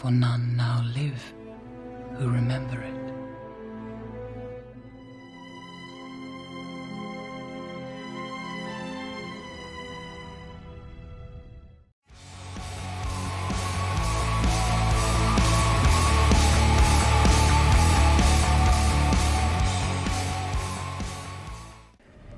for none now live who remember it.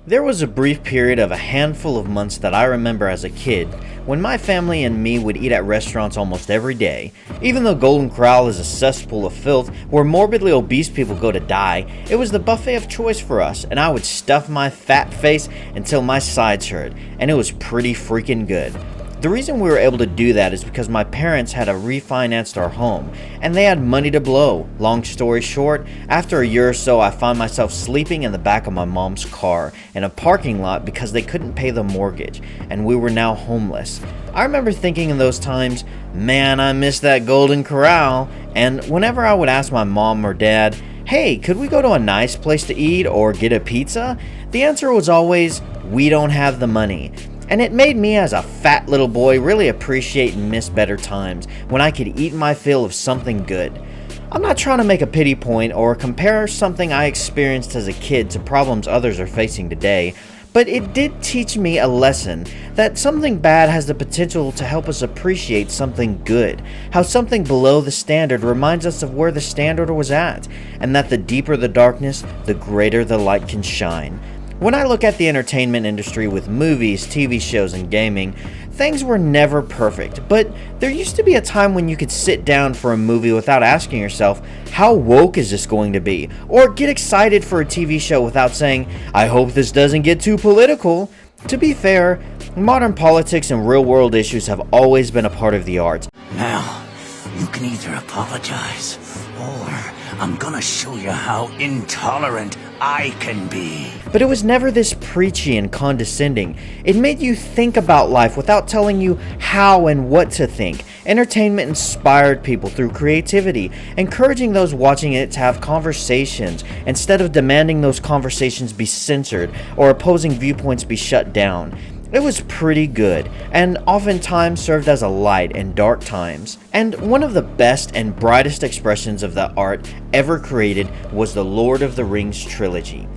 There was a brief period of a handful of months that I remember as a kid when my family and me would eat at restaurants almost every day. Even though Golden Corral is a cesspool of filth where morbidly obese people go to die, it was the buffet of choice for us, and I would stuff my fat face until my sides hurt, and it was pretty freaking good. The reason we were able to do that is because my parents had refinanced our home, and they had money to blow. Long story short, after a year or so, I found myself sleeping in the back of my mom's car in a parking lot because they couldn't pay the mortgage, and we were now homeless. I remember thinking in those times, man, I miss that Golden Corral, and whenever I would ask my mom or dad, hey, could we go to a nice place to eat or get a pizza? The answer was always, we don't have the money. And it made me as a fat little boy really appreciate and miss better times when I could eat my fill of something good. I'm not trying to make a pity point or compare something I experienced as a kid to problems others are facing today, but it did teach me a lesson that something bad has the potential to help us appreciate something good, how something below the standard reminds us of where the standard was at, and that the deeper the darkness, the greater the light can shine. When I look at the entertainment industry with movies, TV shows, and gaming, things were never perfect, but there used to be a time when you could sit down for a movie without asking yourself, how woke is this going to be? Or get excited for a TV show without saying, I hope this doesn't get too political. To be fair, modern politics and real-world issues have always been a part of the art. Now, you can either apologize, or I'm gonna show you how intolerant I can be. But it was never this preachy and condescending. It made you think about life without telling you how and what to think. Entertainment inspired people through creativity, encouraging those watching it to have conversations instead of demanding those conversations be censored or opposing viewpoints be shut down. It was pretty good, and oftentimes served as a light in dark times. And one of the best and brightest expressions of that art ever created was the Lord of the Rings trilogy.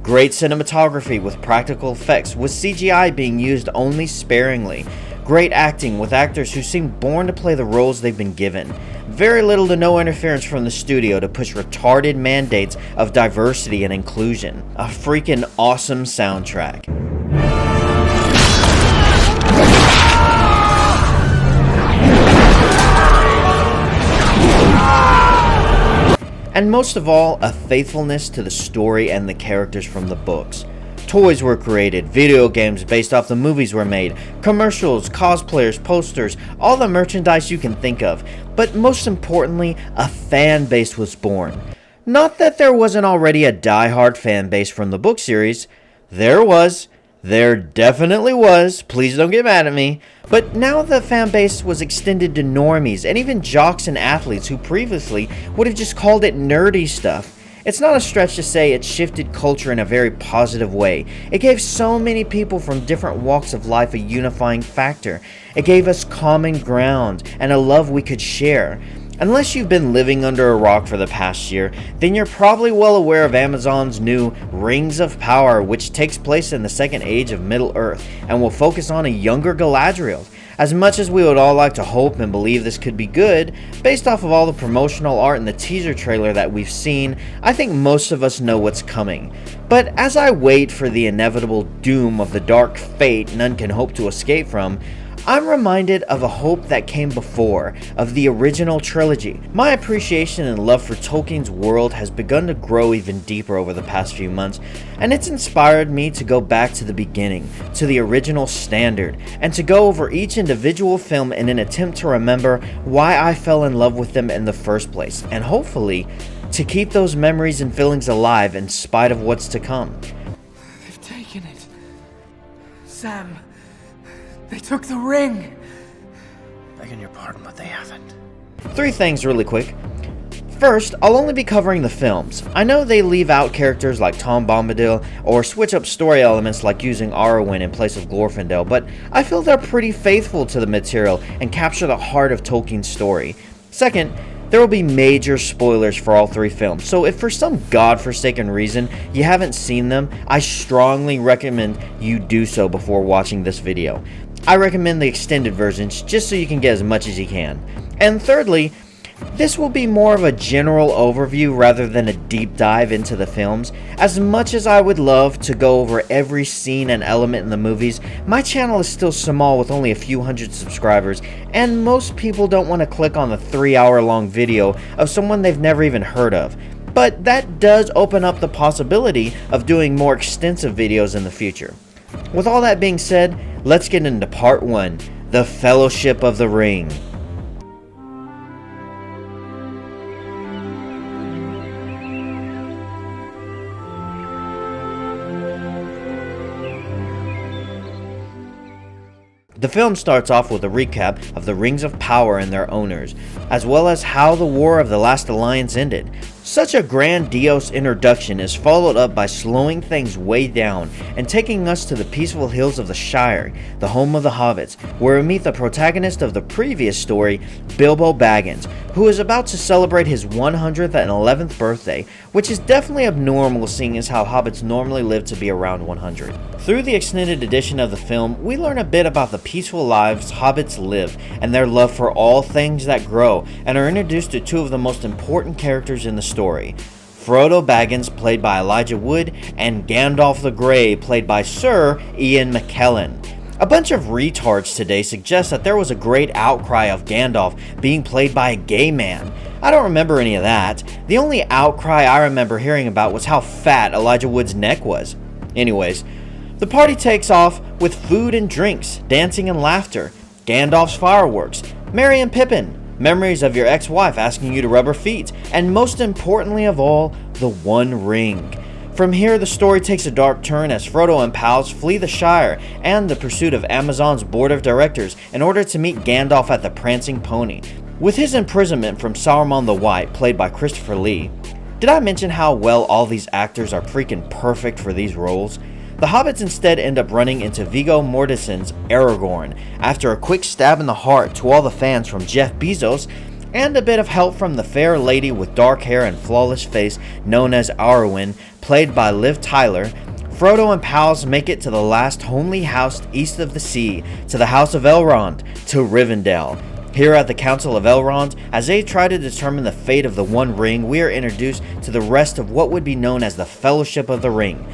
Great cinematography with practical effects, with CGI being used only sparingly. Great acting with actors who seem born to play the roles they've been given. Very little to no interference from the studio to push retarded mandates of diversity and inclusion. A freaking awesome soundtrack. And most of all, a faithfulness to the story and the characters from the books. Toys were created, video games based off the movies were made, commercials, cosplayers, posters, all the merchandise you can think of. But most importantly, a fan base was born. Not that there wasn't already a die-hard fan base from the book series. There definitely was, please don't get mad at me. But now the fan base was extended to normies and even jocks and athletes who previously would have just called it nerdy stuff. It's not a stretch to say it shifted culture in a very positive way. It gave so many people from different walks of life a unifying factor. It gave us common ground and a love we could share. Unless you've been living under a rock for the past year, then you're probably well aware of Amazon's new Rings of Power, which takes place in the second age of Middle-earth and will focus on a younger Galadriel. As much as we would all like to hope and believe this could be good, based off of all the promotional art and the teaser trailer that we've seen, I think most of us know what's coming. But as I wait for the inevitable doom of the dark fate none can hope to escape from, I'm reminded of a hope that came before, of the original trilogy. My appreciation and love for Tolkien's world has begun to grow even deeper over the past few months, and it's inspired me to go back to the beginning, to the original standard, and to go over each individual film in an attempt to remember why I fell in love with them in the first place, and hopefully, to keep those memories and feelings alive in spite of what's to come. They've taken it. Sam. They took the ring! Begging your pardon, but they haven't. 3 things really quick. First, I'll only be covering the films. I know they leave out characters like Tom Bombadil or switch up story elements like using Arwen in place of Glorfindel, but I feel they're pretty faithful to the material and capture the heart of Tolkien's story. Second, there will be major spoilers for all 3 films, so if for some godforsaken reason you haven't seen them, I strongly recommend you do so before watching this video. I recommend the extended versions just so you can get as much as you can. And thirdly, this will be more of a general overview rather than a deep dive into the films. As much as I would love to go over every scene and element in the movies, my channel is still small with only a few hundred subscribers, and most people don't want to click on the 3-hour-long video of someone they've never even heard of. But that does open up the possibility of doing more extensive videos in the future. With all that being said, let's get into part 1, The Fellowship of the Ring. The film starts off with a recap of the Rings of Power and their owners, as well as how the War of the Last Alliance ended. Such a grandiose introduction is followed up by slowing things way down and taking us to the peaceful hills of the Shire, the home of the hobbits, where we meet the protagonist of the previous story, Bilbo Baggins, who is about to celebrate his 111th birthday, which is definitely abnormal seeing as how hobbits normally live to be around 100. Through the extended edition of the film, we learn a bit about the peaceful lives hobbits live and their love for all things that grow, and are introduced to 2 of the most important characters in the story. Frodo Baggins, played by Elijah Wood, and Gandalf the Grey, played by Sir Ian McKellen. A bunch of retards today suggest that there was a great outcry of Gandalf being played by a gay man. I don't remember any of that. The only outcry I remember hearing about was how fat Elijah Wood's neck was. Anyways, the party takes off with food and drinks, dancing and laughter, Gandalf's fireworks, Merry and Pippin, memories of your ex-wife asking you to rub her feet, and most importantly of all, the One Ring. From here, the story takes a dark turn as Frodo and pals flee the Shire and the pursuit of Amazon's board of directors in order to meet Gandalf at the Prancing Pony. With his imprisonment from Saruman the White, played by Christopher Lee. Did I mention how well all these actors are freaking perfect for these roles? The hobbits instead end up running into Viggo Mortensen's Aragorn after a quick stab in the heart to all the fans from Jeff Bezos, and a bit of help from the fair lady with dark hair and flawless face known as Arwen, played by Liv Tyler. Frodo and pals make it to the last homely house east of the sea, to the House of Elrond, to Rivendell. Here at the Council of Elrond, as they try to determine the fate of the One Ring, we are introduced to the rest of what would be known as the Fellowship of the Ring.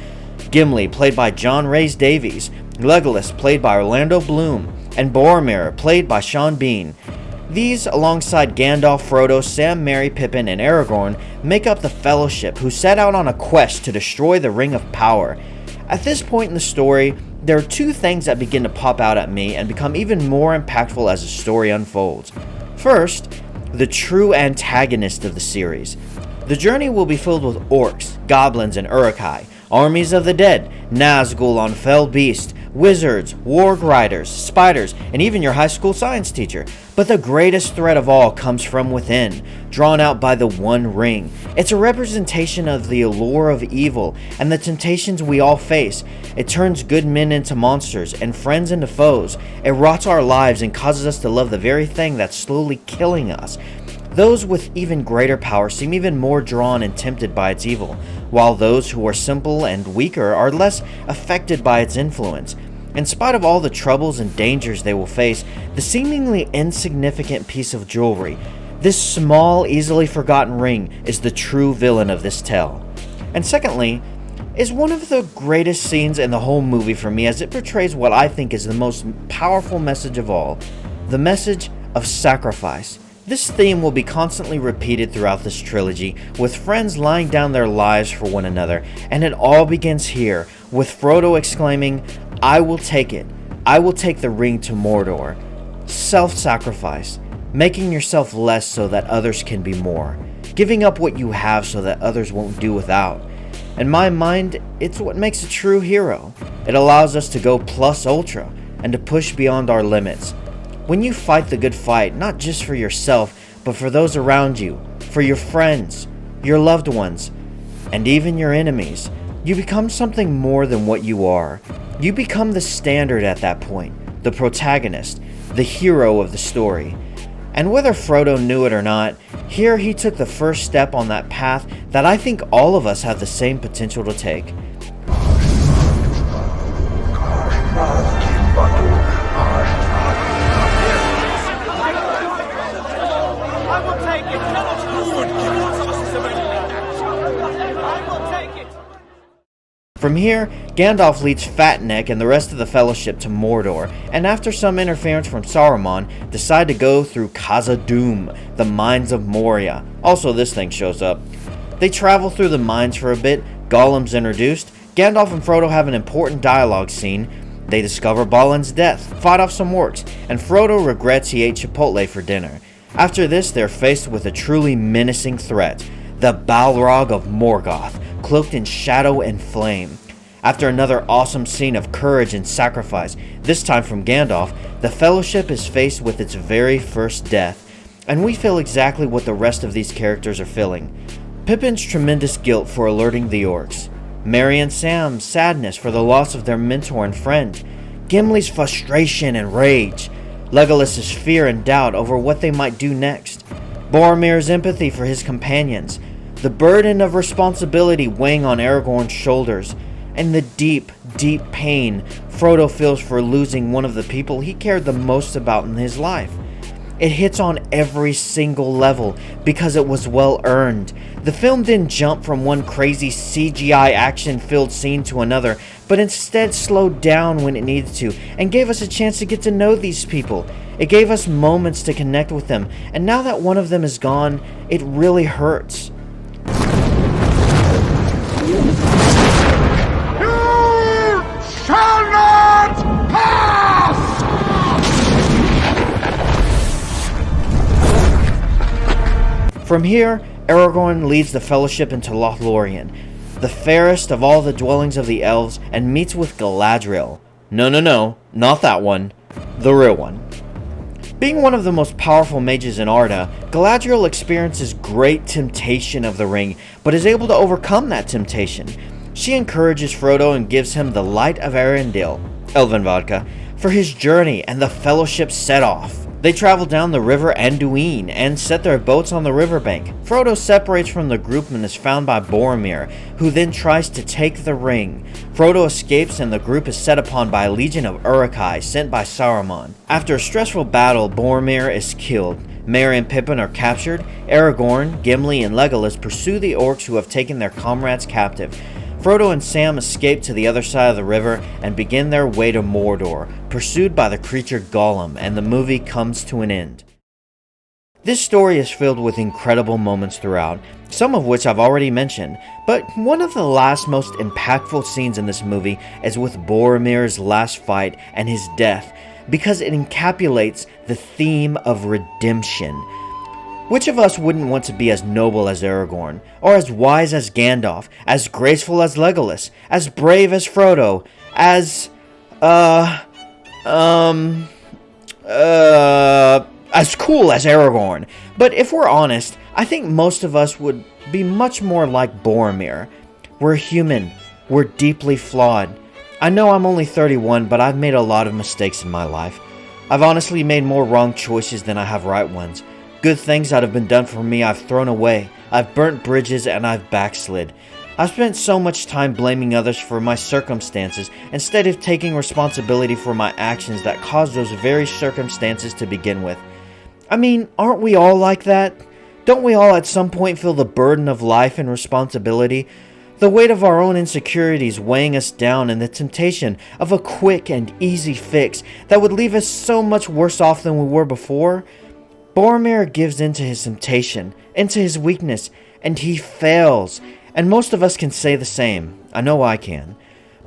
Gimli, played by John Rhys Davies, Legolas, played by Orlando Bloom, and Boromir, played by Sean Bean. These, alongside Gandalf, Frodo, Sam, Merry, Pippin, and Aragorn, make up the Fellowship, who set out on a quest to destroy the Ring of Power. At this point in the story, there are 2 things that begin to pop out at me and become even more impactful as the story unfolds. First, the true antagonist of the series. The journey will be filled with orcs, goblins, and Uruk-hai, armies of the dead, Nazgul on fell beast, wizards, warg riders, spiders, and even your high school science teacher. But the greatest threat of all comes from within, drawn out by the One Ring. It's a representation of the allure of evil and the temptations we all face. It turns good men into monsters and friends into foes. It rots our lives and causes us to love the very thing that's slowly killing us. Those with even greater power seem even more drawn and tempted by its evil, while those who are simple and weaker are less affected by its influence. In spite of all the troubles and dangers they will face, the seemingly insignificant piece of jewelry, this small, easily forgotten ring, is the true villain of this tale. And secondly, is one of the greatest scenes in the whole movie for me, as it portrays what I think is the most powerful message of all, the message of sacrifice. This theme will be constantly repeated throughout this trilogy, with friends laying down their lives for one another, and it all begins here, with Frodo exclaiming, "I will take it. I will take the ring to Mordor." Self-sacrifice, making yourself less so that others can be more, giving up what you have so that others won't do without. In my mind, it's what makes a true hero. It allows us to go plus ultra, and to push beyond our limits. When you fight the good fight, not just for yourself, but for those around you, for your friends, your loved ones, and even your enemies, you become something more than what you are. You become the standard at that point, the protagonist, the hero of the story. And whether Frodo knew it or not, here he took the first step on that path that I think all of us have the same potential to take. From here, Gandalf leads Fatneck and the rest of the Fellowship to Mordor, and after some interference from Saruman, decide to go through Khazad-dûm, the Mines of Moria. Also, this thing shows up. They travel through the mines for a bit, Gollum's introduced, Gandalf and Frodo have an important dialogue scene, they discover Balin's death, fight off some orcs, and Frodo regrets he ate Chipotle for dinner. After this, they're faced with a truly menacing threat, the Balrog of Morgoth, cloaked in shadow and flame. After another awesome scene of courage and sacrifice, this time from Gandalf, the Fellowship is faced with its very first death, and we feel exactly what the rest of these characters are feeling. Pippin's tremendous guilt for alerting the orcs, Merry and Sam's sadness for the loss of their mentor and friend, Gimli's frustration and rage, Legolas's fear and doubt over what they might do next, Boromir's empathy for his companions, the burden of responsibility weighing on Aragorn's shoulders, and the deep, deep pain Frodo feels for losing one of the people he cared the most about in his life. It hits on every single level because it was well earned. The film didn't jump from one crazy CGI action-filled scene to another, but instead slowed down when it needed to and gave us a chance to get to know these people. It gave us moments to connect with them, and now that one of them is gone, it really hurts. Shall not pass! From here, Aragorn leads the Fellowship into Lothlorien, the fairest of all the dwellings of the elves, and meets with Galadriel. No, not that one. The real one. Being one of the most powerful mages in Arda, Galadriel experiences great temptation of the ring, but is able to overcome that temptation. She encourages Frodo and gives him the Light of Arendelle, Elven vodka, for his journey, and the Fellowship set off. They travel down the river Anduin and set their boats on the riverbank. Frodo separates from the group and is found by Boromir, who then tries to take the ring. Frodo escapes and the group is set upon by a legion of Uruk-hai sent by Saruman. After a stressful battle, Boromir is killed. Merry and Pippin are captured. Aragorn, Gimli, and Legolas pursue the orcs who have taken their comrades captive. Frodo and Sam escape to the other side of the river and begin their way to Mordor, pursued by the creature Gollum, and the movie comes to an end. This story is filled with incredible moments throughout, some of which I've already mentioned, but one of the last most impactful scenes in this movie is with Boromir's last fight and his death, because it encapsulates the theme of redemption. Which of us wouldn't want to be as noble as Aragorn, or as wise as Gandalf, as graceful as Legolas, as brave as Frodo, as cool as Aragorn? But if we're honest, I think most of us would be much more like Boromir. We're human. We're deeply flawed. I know I'm only 31, but I've made a lot of mistakes in my life. I've honestly made more wrong choices than I have right ones. Good things that have been done for me I've thrown away. I've burnt bridges and I've backslid. I've spent so much time blaming others for my circumstances instead of taking responsibility for my actions that caused those very circumstances to begin with. I mean, aren't we all like that? Don't we all at some point feel the burden of life and responsibility? The weight of our own insecurities weighing us down, and the temptation of a quick and easy fix that would leave us so much worse off than we were before? Boromir gives in to his temptation, into his weakness, and he fails. And most of us can say the same. I know I can.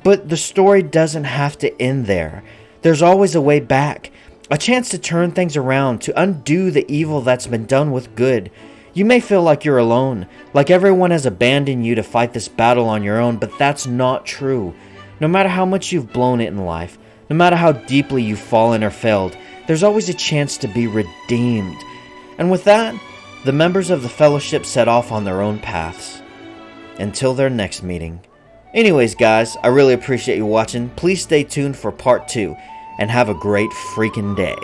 But the story doesn't have to end there. There's always a way back. A chance to turn things around, to undo the evil that's been done with good. You may feel like you're alone, like everyone has abandoned you to fight this battle on your own, but that's not true. No matter how much you've blown it in life, no matter how deeply you've fallen or failed, there's always a chance to be redeemed. And with that, the members of the Fellowship set off on their own paths. Until their next meeting. Anyways guys, I really appreciate you watching. Please stay tuned for part 2, and have a great freaking day.